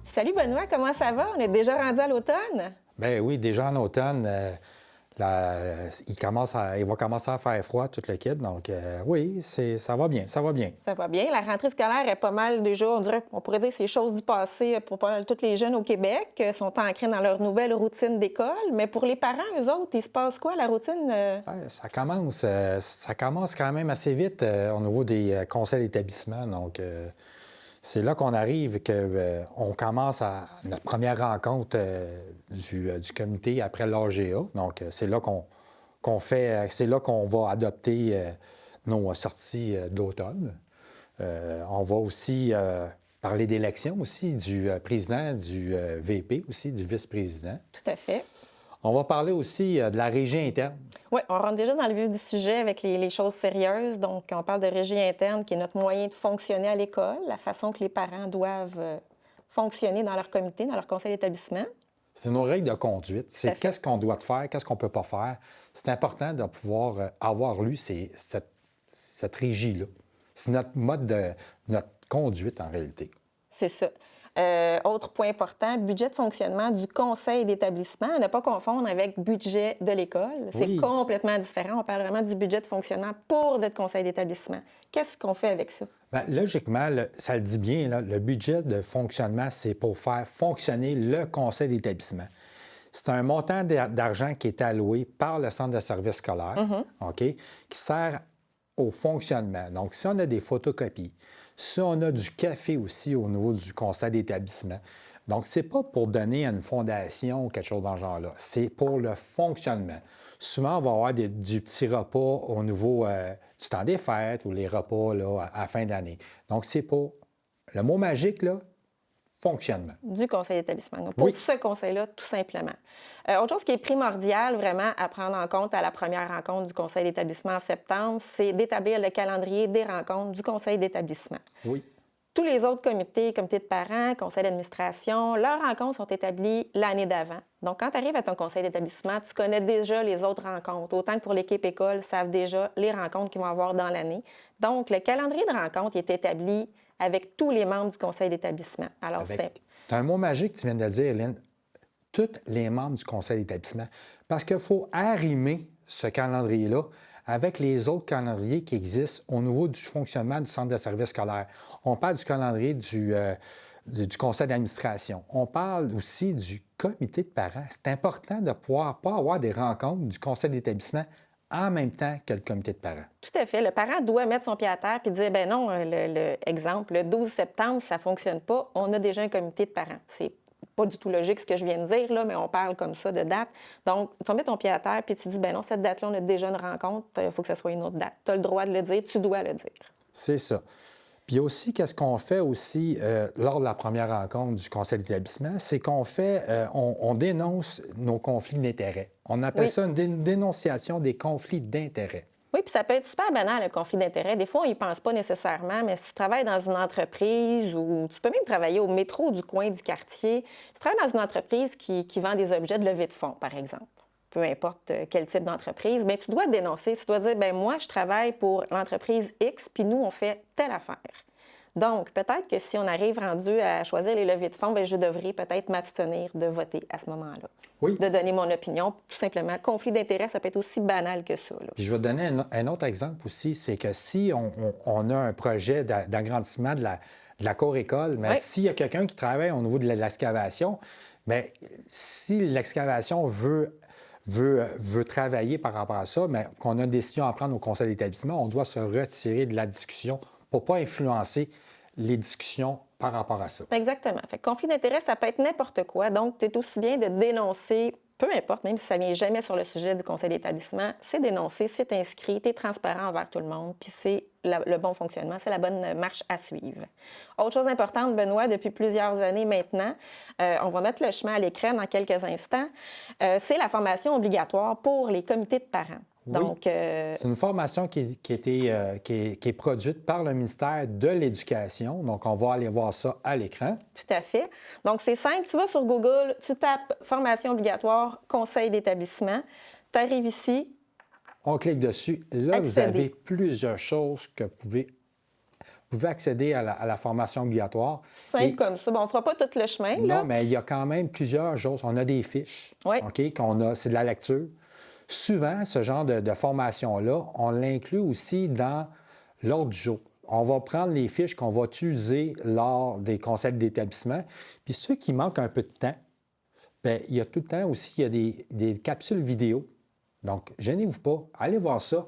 Salut Benoît, comment ça va? On est déjà rendu à l'automne? Bien oui, déjà en automne, il va commencer à faire froid, tout le kit. Donc oui, ça va bien, ça va bien. Ça va bien. La rentrée scolaire est pas mal déjà, on pourrait dire que c'est chose du passé pour pas mal tous les jeunes au Québec, sont ancrés dans leur nouvelle routine d'école. Mais pour les parents, eux autres, il se passe quoi, la routine? Ouais, ça commence quand même assez vite au niveau des conseils d'établissement. Donc c'est là qu'on arrive, qu'on commence à notre première rencontre du comité après l'AGA. Donc, c'est là c'est là qu'on va adopter nos sorties d'automne. On va aussi parler d'élection aussi, du président, du VP aussi, du vice-président. Tout à fait. On va parler aussi de la régie interne. Oui, on rentre déjà dans le vif du sujet avec les choses sérieuses. Donc, on parle de régie interne, qui est notre moyen de fonctionner à l'école, la façon que les parents doivent fonctionner dans leur comité, dans leur conseil d'établissement. C'est nos règles de conduite. C'est qu'est-ce qu'on doit faire, qu'est-ce qu'on ne peut pas faire. C'est important de pouvoir avoir lu cette régie-là. C'est notre notre conduite en réalité. C'est ça. Autre point important, budget de fonctionnement du conseil d'établissement. À ne pas confondre avec budget de l'école. C'est Oui. complètement différent. On parle vraiment du budget de fonctionnement pour notre conseil d'établissement. Qu'est-ce qu'on fait avec ça? Bien, logiquement, ça le dit bien, là, le budget de fonctionnement, c'est pour faire fonctionner le conseil d'établissement. C'est un montant d'argent qui est alloué par le centre de services scolaires, OK, qui sert au fonctionnement. Donc, si on a des photocopies, si on a du café aussi au niveau du conseil d'établissement, donc, ce n'est pas pour donner à une fondation ou quelque chose dans ce genre-là. C'est pour le fonctionnement. Souvent, on va avoir du petit repas au niveau du temps des fêtes ou les repas là, à la fin d'année. Donc, c'est pour le mot magique, là, fonctionnement. Du conseil d'établissement. Donc, pour ce conseil-là, tout simplement. Autre chose qui est primordiale vraiment à prendre en compte à la première rencontre du conseil d'établissement en septembre, c'est d'établir le calendrier des rencontres du conseil d'établissement. Oui. Tous les autres comités de parents, conseil d'administration, leurs rencontres sont établies l'année d'avant. Donc, quand tu arrives à ton conseil d'établissement, tu connais déjà les autres rencontres. Autant que pour l'équipe école, savent déjà les rencontres qu'ils vont avoir dans l'année. Donc, le calendrier de rencontres est établi avec tous les membres du conseil d'établissement. Alors, tu as un mot magique que tu viens de dire, Lynn. Tous les membres du conseil d'établissement. Parce qu'il faut arrimer ce calendrier-là avec les autres calendriers qui existent au niveau du fonctionnement du centre de services scolaires. On parle du calendrier du conseil d'administration. On parle aussi du comité de parents. C'est important de pouvoir pas avoir des rencontres du conseil d'établissement en même temps que le comité de parents. Tout à fait. Le parent doit mettre son pied à terre et dire, ben non, exemple, le 12 septembre, ça ne fonctionne pas. On a déjà un comité de parents. C'est pas du tout logique ce que je viens de dire, là, mais on parle comme ça de date. Donc, tu mets ton pied à terre puis tu dis, ben non, cette date-là, on a déjà une rencontre, il faut que ce soit une autre date. Tu as le droit de le dire, tu dois le dire. C'est ça. Puis aussi, qu'est-ce qu'on fait aussi lors de la première rencontre du conseil d'établissement, c'est qu'on fait, on dénonce nos conflits d'intérêts. On appelle ça une dénonciation des conflits d'intérêts. Oui, puis ça peut être super banal, le conflit d'intérêts. Des fois, on n'y pense pas nécessairement, mais si tu travailles dans une entreprise ou tu peux même travailler au métro du coin du quartier, si tu travailles dans une entreprise qui vend des objets de levée de fonds, par exemple, peu importe quel type d'entreprise, bien, tu dois dénoncer, tu dois dire, bien, moi, je travaille pour l'entreprise X, puis nous, on fait telle affaire. Donc, peut-être que si on arrive rendu à choisir les levées de fonds, bien, je devrais peut-être m'abstenir de voter à ce moment-là. Oui. De donner mon opinion, tout simplement. Conflit d'intérêt, ça peut être aussi banal que ça. Là. Puis je vais te donner un autre exemple aussi, c'est que si on a un projet d'agrandissement de la cour école, mais s'il y a quelqu'un qui travaille au niveau de l'excavation, bien, si l'excavation veut travailler par rapport à ça, mais qu'on a une décision à prendre au conseil d'établissement, on doit se retirer de la discussion pour ne pas influencer les discussions par rapport à ça. Exactement. Fait que conflit d'intérêt, ça peut être n'importe quoi. Donc, tu es aussi bien de dénoncer, peu importe, même si ça ne vient jamais sur le sujet du conseil d'établissement, c'est dénoncé, c'est inscrit, tu es transparent envers tout le monde, puis c'est le bon fonctionnement, c'est la bonne marche à suivre. Autre chose importante, Benoît, depuis plusieurs années maintenant, on va mettre le chemin à l'écran dans quelques instants, c'est la formation obligatoire pour les comités de parents. Oui. Donc, c'est une formation qui est produite par le ministère de l'Éducation. Donc, on va aller voir ça à l'écran. Tout à fait. Donc, c'est simple. Tu vas sur Google, tu tapes « Formation obligatoire, conseil d'établissement ». Tu arrives ici. On clique dessus. Là, vous avez plusieurs choses que vous pouvez Vous pouvez accéder à la formation obligatoire. Simple comme ça. Bon, on ne fera pas tout le chemin, là. Non, mais il y a quand même plusieurs choses. On a des fiches, Oui. OK, c'est de la lecture. Souvent, ce genre de formation-là, on l'inclut aussi dans l'ordre du jour. On va prendre les fiches qu'on va utiliser lors des conseils d'établissement. Puis ceux qui manquent un peu de temps, bien, il y a tout le temps aussi, il y a des capsules vidéo. Donc, gênez-vous pas, allez voir ça.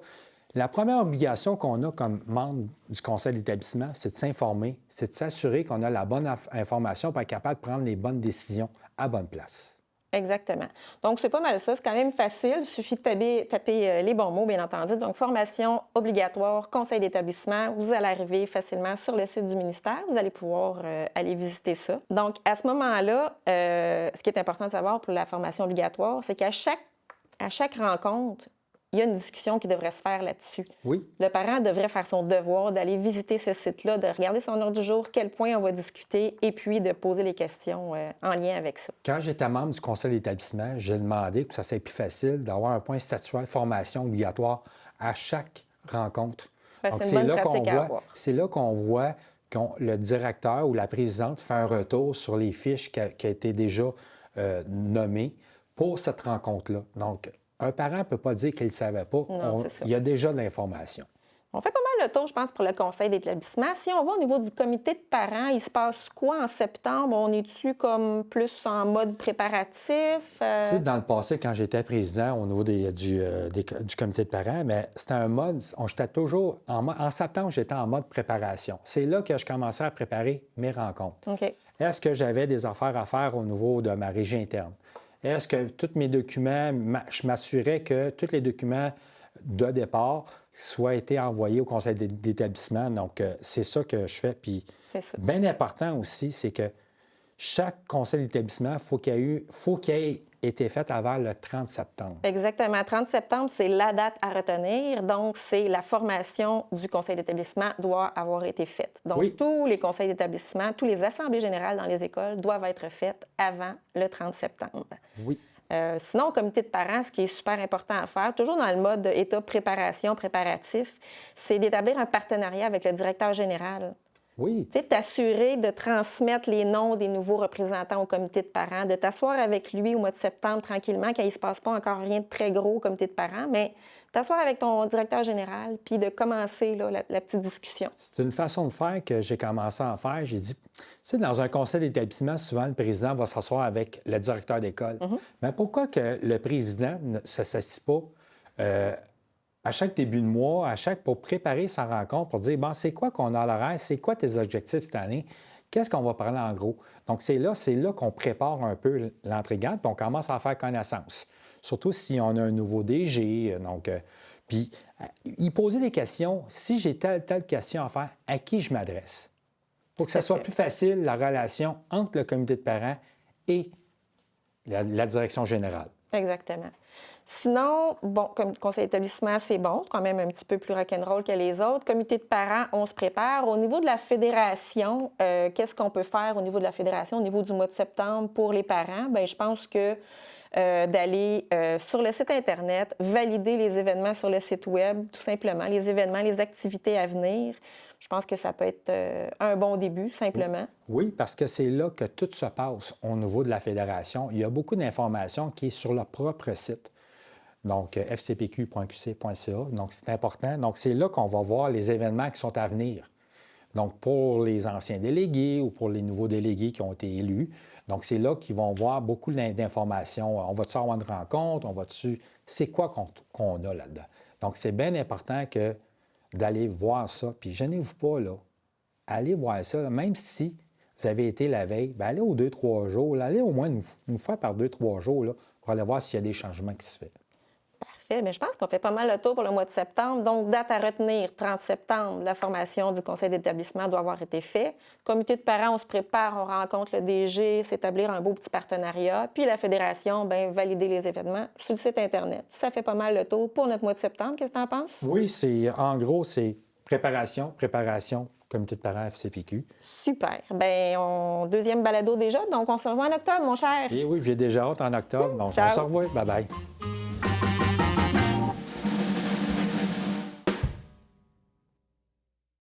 La première obligation qu'on a comme membre du conseil d'établissement, c'est de s'informer, c'est de s'assurer qu'on a la bonne information pour être capable de prendre les bonnes décisions à bonne place. Exactement. Donc, c'est pas mal ça. C'est quand même facile. Il suffit de taper les bons mots, bien entendu. Donc, formation obligatoire, conseil d'établissement. Vous allez arriver facilement sur le site du ministère. Vous allez pouvoir aller visiter ça. Donc, à ce moment-là, ce qui est important de savoir pour la formation obligatoire, c'est qu'à chaque rencontre, il y a une discussion qui devrait se faire là-dessus. Oui. Le parent devrait faire son devoir d'aller visiter ce site-là, de regarder son ordre du jour, quel point on va discuter, et puis de poser les questions en lien avec ça. Quand j'étais membre du conseil d'établissement, j'ai demandé que ça soit plus facile d'avoir un point statuaire formation obligatoire à chaque rencontre. Ben, c'est une bonne pratique à avoir. C'est là qu'on voit que le directeur ou la présidente fait un retour sur les fiches qui a été déjà nommées pour cette rencontre-là. Donc, un parent ne peut pas dire qu'il ne savait pas. Non, c'est ça. Il y a déjà de l'information. On fait pas mal le tour, je pense, pour le conseil d'établissement. Si on va au niveau du comité de parents, il se passe quoi en septembre? On est-tu comme plus en mode préparatif? Tu sais, dans le passé, quand j'étais président au niveau du comité de parents, mais c'était un mode, j'étais toujours, en septembre, j'étais en mode préparation. C'est là que je commençais à préparer mes rencontres. OK. Est-ce que j'avais des affaires à faire au niveau de ma régie interne? Est-ce que tous mes documents, je m'assurais que tous les documents de départ soient été envoyés au conseil d'établissement? Donc, c'est ça que je fais. Puis, bien important aussi, c'est que chaque conseil d'établissement, faut qu'il ait été fait avant le 30 septembre. Exactement. 30 septembre, c'est la date à retenir. Donc, c'est la formation du conseil d'établissement doit avoir été faite. Donc, oui. Tous les conseils d'établissement, tous les assemblées générales dans les écoles doivent être faites avant le 30 septembre. Oui. Sinon, au comité de parents, ce qui est super important à faire, toujours dans le mode état préparation, préparatif, c'est d'établir un partenariat avec le directeur général. Oui. Tu sais, t'assurer de transmettre les noms des nouveaux représentants au comité de parents, de t'asseoir avec lui au mois de septembre tranquillement, quand il ne se passe pas encore rien de très gros au comité de parents, mais t'asseoir avec ton directeur général, puis de commencer là, la petite discussion. C'est une façon de faire que j'ai commencé à faire. J'ai dit, tu sais, dans un conseil d'établissement, souvent, le président va s'asseoir avec le directeur d'école. Mais pourquoi que le président ne s'associe pas à chaque début de mois, pour préparer sa rencontre, pour dire, bon, c'est quoi qu'on a à l'horaire, c'est quoi tes objectifs cette année, qu'est-ce qu'on va parler en gros? Donc, c'est là qu'on prépare un peu l'entrée-gagne, puis on commence à faire connaissance. Surtout si on a un nouveau DG. Puis, il posait des questions. Si j'ai telle question à faire, à qui je m'adresse? Pour que ça soit plus facile, la relation entre le comité de parents et la direction générale. Exactement. Sinon, bon, comme conseil d'établissement, c'est bon, quand même un petit peu plus rock'n'roll que les autres. Comité de parents, on se prépare. Au niveau de la fédération, qu'est-ce qu'on peut faire au niveau de la fédération, au niveau du mois de septembre pour les parents? Bien, je pense que d'aller sur le site Internet, valider les événements sur le site Web, tout simplement, les événements, les activités à venir. Je pense que ça peut être un bon début, simplement. Oui, parce que c'est là que tout se passe au niveau de la fédération. Il y a beaucoup d'informations qui est sur leur propre site. Donc, fcpq.qc.ca. Donc, c'est important. Donc, c'est là qu'on va voir les événements qui sont à venir. Donc, pour les anciens délégués ou pour les nouveaux délégués qui ont été élus. Donc, c'est là qu'ils vont voir beaucoup d'informations. On va-tu avoir une rencontre? C'est quoi qu'on a là-dedans? Donc, c'est bien important d'aller voir ça. Puis, gênez-vous pas, là. Allez voir ça. Là. Même si vous avez été la veille, bien, allez aux 2-3 jours. Là. Allez au moins une fois par 2-3 jours là, pour aller voir s'il y a des changements qui se font. Parfait. Mais je pense qu'on fait pas mal le tour pour le mois de septembre. Donc, date à retenir, 30 septembre, la formation du conseil d'établissement doit avoir été faite. Comité de parents, on se prépare, on rencontre le DG, s'établir un beau petit partenariat. Puis la fédération, bien, valider les événements sur le site Internet. Ça fait pas mal le tour pour notre mois de septembre. Qu'est-ce que tu en penses? Oui, en gros, c'est préparation, comité de parents FCPQ. Super. Bien, deuxième balado déjà, donc on se revoit en octobre, mon cher. Et oui, j'ai déjà hâte en octobre, donc on se revoit. Bye-bye.